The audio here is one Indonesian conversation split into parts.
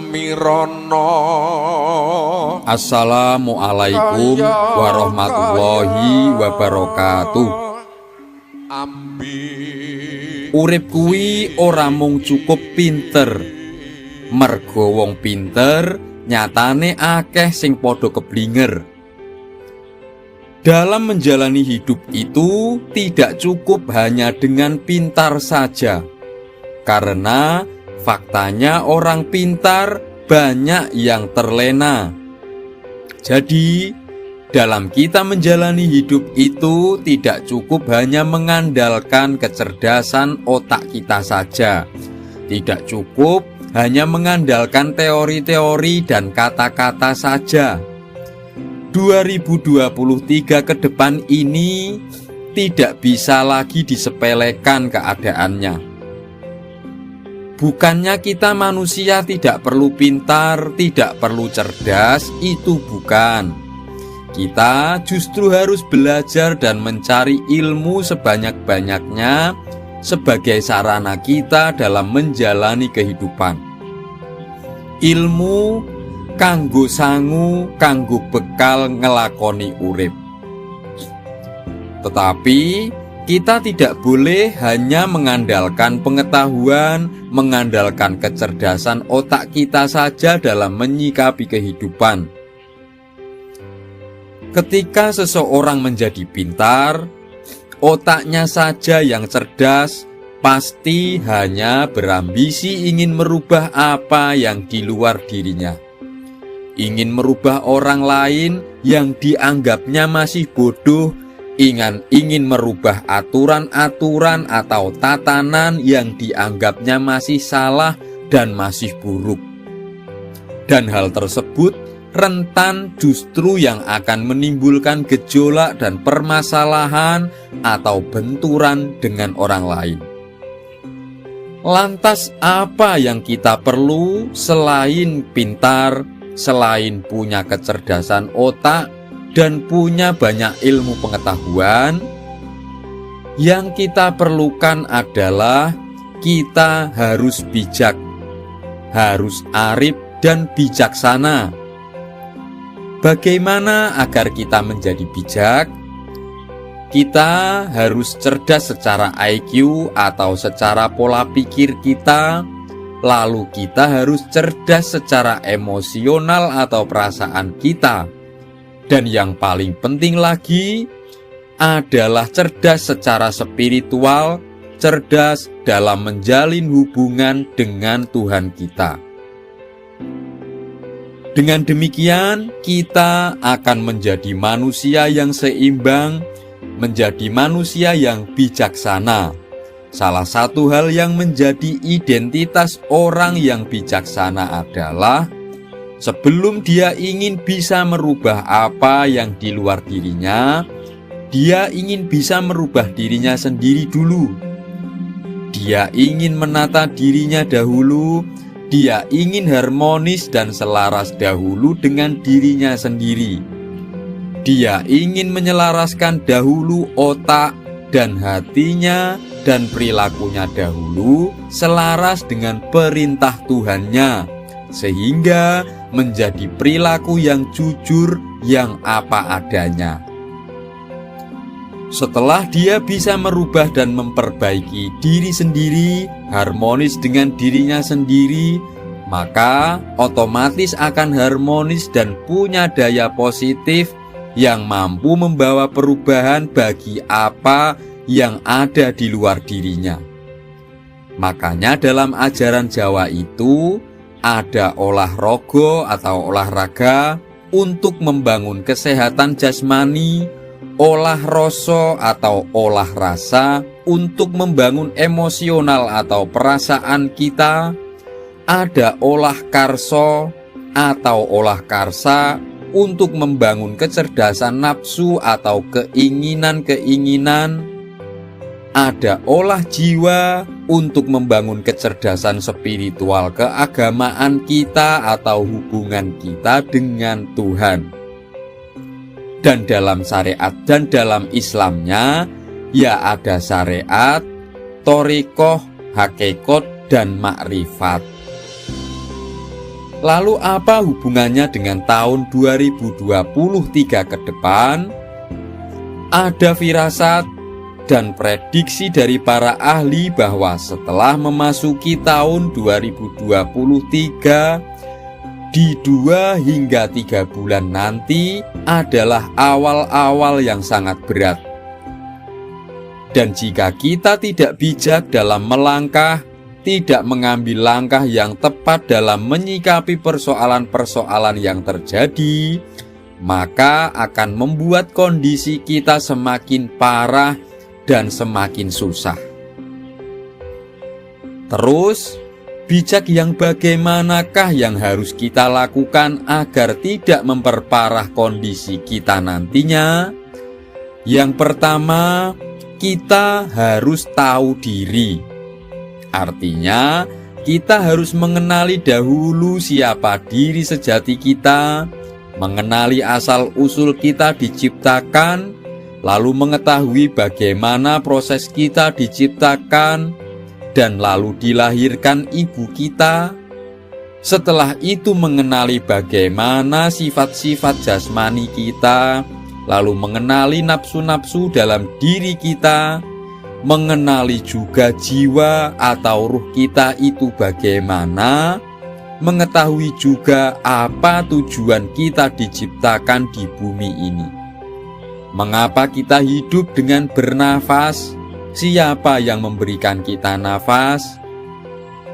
samirana. Assalamualaikum warahmatullahi wabarakatuh. Urip kuwi ora mung cukup pinter. Mergo wong pinter nyatane akeh sing padha keblinger. Dalam menjalani hidup itu tidak cukup hanya dengan pintar saja. Karena faktanya orang pintar banyak yang terlena. Jadi, dalam kita menjalani hidup itu tidak cukup hanya mengandalkan kecerdasan otak kita saja. Tidak cukup hanya mengandalkan teori-teori dan kata-kata saja. 2023 ke depan ini tidak bisa lagi disepelekan keadaannya. Bukannya kita manusia tidak perlu pintar, tidak perlu cerdas, itu bukan. Kita justru harus belajar dan mencari ilmu sebanyak-banyaknya sebagai sarana kita dalam menjalani kehidupan. Ilmu kanggo sangu, kanggo bekal ngelakoni urip. Tetapi kita tidak boleh hanya mengandalkan pengetahuan, mengandalkan kecerdasan otak kita saja dalam menyikapi kehidupan. Ketika seseorang menjadi pintar, otaknya saja yang cerdas, pasti hanya berambisi ingin merubah apa yang di luar dirinya. Ingin merubah orang lain yang dianggapnya masih bodoh, ingin merubah aturan-aturan atau tatanan yang dianggapnya masih salah dan masih buruk. Dan hal tersebut rentan justru yang akan menimbulkan gejolak dan permasalahan atau benturan dengan orang lain. Lantas apa yang kita perlu selain pintar, selain punya kecerdasan otak dan punya banyak ilmu pengetahuan? Yang kita perlukan adalah kita harus bijak, harus arif dan bijaksana. Bagaimana agar kita menjadi bijak? Kita harus cerdas secara IQ atau secara pola pikir kita. Lalu kita harus cerdas secara emosional atau perasaan kita. Dan yang paling penting lagi adalah cerdas secara spiritual, cerdas dalam menjalin hubungan dengan Tuhan kita. Dengan demikian, kita akan menjadi manusia yang seimbang, menjadi manusia yang bijaksana. Salah satu hal yang menjadi identitas orang yang bijaksana adalah sebelum dia ingin bisa merubah apa yang di luar dirinya, dia ingin bisa merubah dirinya sendiri dulu. Dia ingin menata dirinya dahulu, dia ingin harmonis dan selaras dahulu dengan dirinya sendiri. Dia ingin menyelaraskan dahulu otak dan hatinya dan perilakunya dahulu selaras dengan perintah Tuhannya, sehingga menjadi perilaku yang jujur, yang apa adanya. Setelah dia bisa merubah dan memperbaiki diri sendiri, harmonis dengan dirinya sendiri, maka otomatis akan harmonis dan punya daya positif yang mampu membawa perubahan bagi apa yang ada di luar dirinya. Makanya dalam ajaran Jawa itu ada olahraga atau olahraga untuk membangun kesehatan jasmani, olah rasa atau olah rasa untuk membangun emosional atau perasaan kita, ada olah karsa atau olah karsa untuk membangun kecerdasan nafsu atau keinginan-keinginan, ada olah jiwa untuk membangun kecerdasan spiritual keagamaan kita atau hubungan kita dengan Tuhan. Dan dalam syariat dan dalam Islamnya, ya ada syariat, thariqah, hakikat, dan makrifat. Lalu apa hubungannya dengan tahun 2023 ke depan? Ada firasat dan prediksi dari para ahli bahwa setelah memasuki tahun 2023, di 2 hingga 3 bulan nanti adalah awal-awal yang sangat berat. Dan jika kita tidak bijak dalam melangkah, tidak mengambil langkah yang tepat dalam menyikapi persoalan-persoalan yang terjadi, maka akan membuat kondisi kita semakin parah dan semakin susah. Terus, bijak yang bagaimanakah yang harus kita lakukan agar tidak memperparah kondisi kita nantinya? Yang pertama, kita harus tahu diri. Artinya, kita harus mengenali dahulu siapa diri sejati kita, mengenali asal-usul kita diciptakan, lalu mengetahui bagaimana proses kita diciptakan, dan lalu dilahirkan ibu kita. Setelah itu mengenali bagaimana sifat-sifat jasmani kita, lalu mengenali nafsu-nafsu dalam diri kita, mengenali juga jiwa atau ruh kita itu bagaimana, mengetahui juga apa tujuan kita diciptakan di bumi ini. Mengapa kita hidup dengan bernafas? Siapa yang memberikan kita nafas?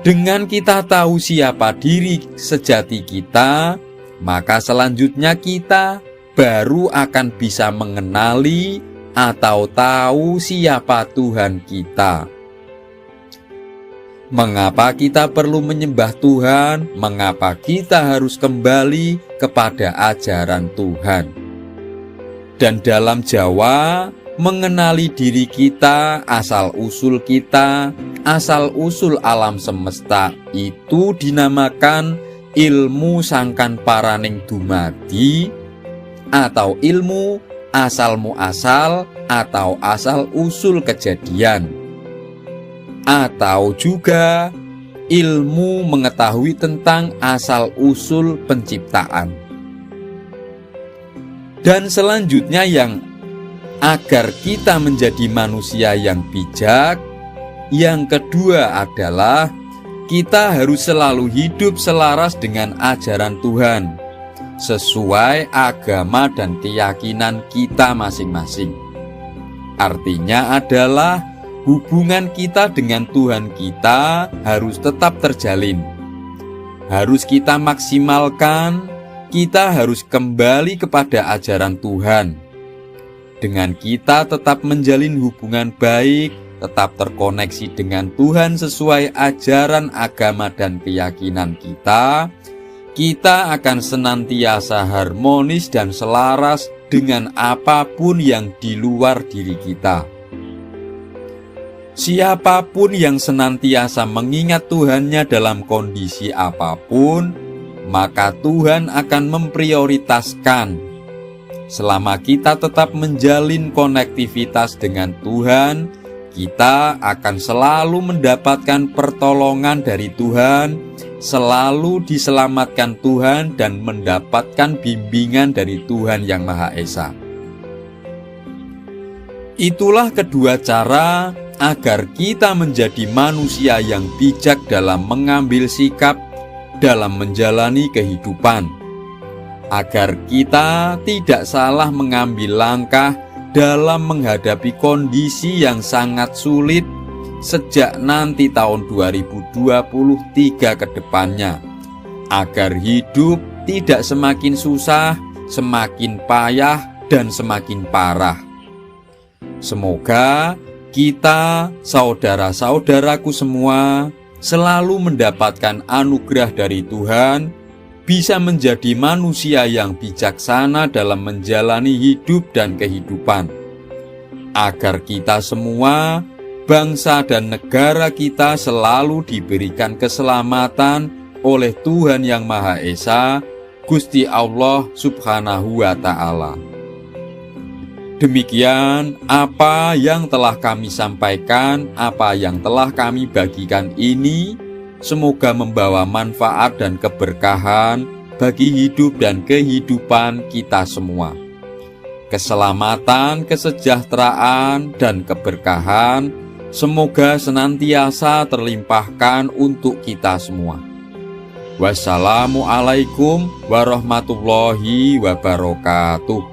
Dengan kita tahu siapa diri sejati kita, maka selanjutnya kita baru akan bisa mengenali atau tahu siapa Tuhan kita. Mengapa kita perlu menyembah Tuhan? Mengapa kita harus kembali kepada ajaran Tuhan? Dan dalam Jawa, mengenali diri kita, asal-usul kita, asal-usul alam semesta itu dinamakan ilmu sangkan paraning dumadi atau ilmu asal muasal atau asal usul kejadian, atau juga ilmu mengetahui tentang asal usul penciptaan. Dan selanjutnya yang agar kita menjadi manusia yang bijak, yang kedua adalah kita harus selalu hidup selaras dengan ajaran Tuhan, sesuai agama dan keyakinan kita masing-masing. Artinya adalah hubungan kita dengan Tuhan kita harus tetap terjalin. Harus kita maksimalkan, kita harus kembali kepada ajaran Tuhan. Dengan kita tetap menjalin hubungan baik, tetap terkoneksi dengan Tuhan sesuai ajaran agama dan keyakinan kita akan senantiasa harmonis dan selaras dengan apapun yang di luar diri kita. Siapapun yang senantiasa mengingat Tuhannya dalam kondisi apapun, maka Tuhan akan memprioritaskan. Selama kita tetap menjalin konektivitas dengan Tuhan, kita akan selalu mendapatkan pertolongan dari Tuhan, selalu diselamatkan Tuhan dan mendapatkan bimbingan dari Tuhan Yang Maha Esa. Itulah kedua cara agar kita menjadi manusia yang bijak dalam mengambil sikap dalam menjalani kehidupan, agar kita tidak salah mengambil langkah dalam menghadapi kondisi yang sangat sulit sejak nanti tahun 2023 ke depannya, agar hidup tidak semakin susah, semakin payah, dan semakin parah. Semoga kita, saudara-saudaraku semua, selalu mendapatkan anugerah dari Tuhan, bisa menjadi manusia yang bijaksana dalam menjalani hidup dan kehidupan, agar kita semua, bangsa dan negara kita selalu diberikan keselamatan oleh Tuhan Yang Maha Esa, Gusti Allah Subhanahu wa Ta'ala. Demikian apa yang telah kami sampaikan, apa yang telah kami bagikan ini. semoga membawa manfaat dan keberkahan bagi hidup dan kehidupan kita semua. Keselamatan, kesejahteraan, dan keberkahan semoga senantiasa terlimpahkan untuk kita semua. Wassalamualaikum warahmatullahi wabarakatuh.